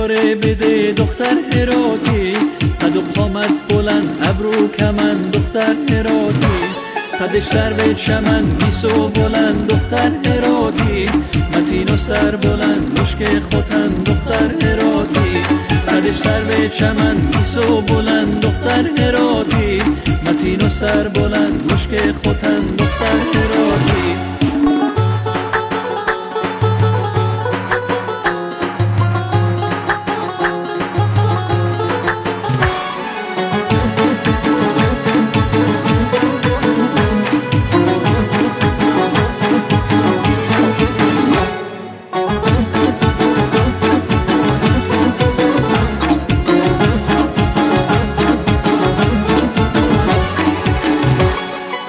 یاره بده دختر هراتی، قد و قامت بلند ابرو کمند دختر هراتی، قدش سر به چمن گیسو بلند دختر هراتی، متین و سر بلند مشک خوتن دختر هراتی، قدش سر به چمن گیسو بلند دختر هراتی، متین و سر بلند مشک خوتن دختر هراتی.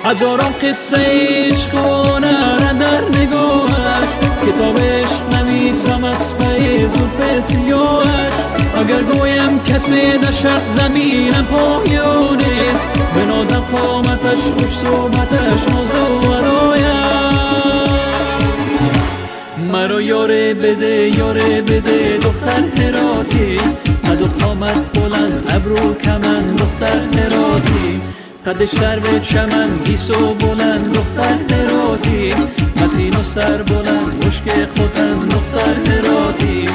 هزاران قصه عشق و نره در نگاهش، کتاب عشق نویسم از پی زلف سیاهش. اگر گویم کسی در شرق زمینم پایانیست، به نازم قامتش خوش صحبتش ناز و ودایش. مرا یاره بده دختر هراتی، قد و قامت بلند ابرو کمند دختر هراتی، قدش سر به چمن گیسو بلند دختر هراتی، متین و سر بلند مشک خوتن دختر هراتی،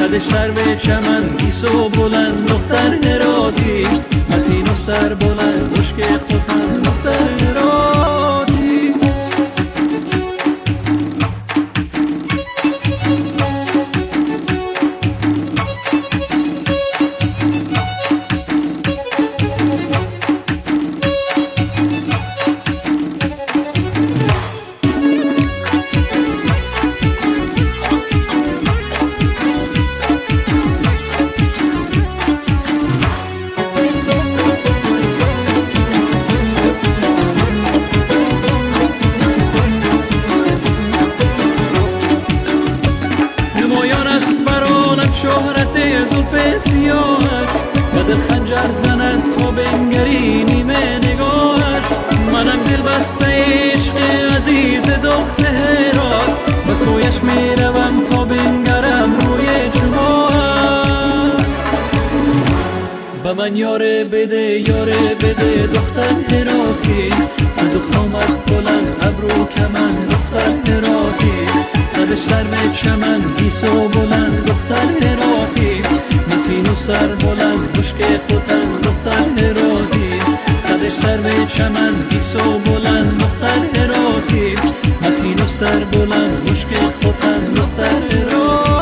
قدش سر به چمن گیسو بلند دختر هراتی، متین و سر بلند مشک خوتن دختر هراتی. شهرت زلف سیاهش، و دل خنجر زند تا بنگری نیمه نگاهش. منم دل بسته عشق عزیز دختر هرات، و سویش میروم تا بنگرم روی چماهش. به من یاره بده دختر هراتی، قد و قامت بلند ابرو کمند دختر هراتی، قدش سر به چمن گیسو بلند دختر هراتی، متین و سر بلند مشک خوتن دختر هراتی، قدش سر به چمن گیسو بلند دختر هراتی، متین و سر بلند مشک خوتن دختر هراتی.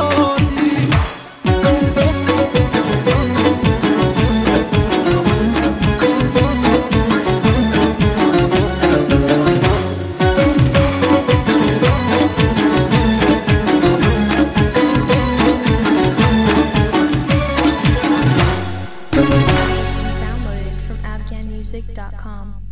Downloaded from AfghanMusic.com.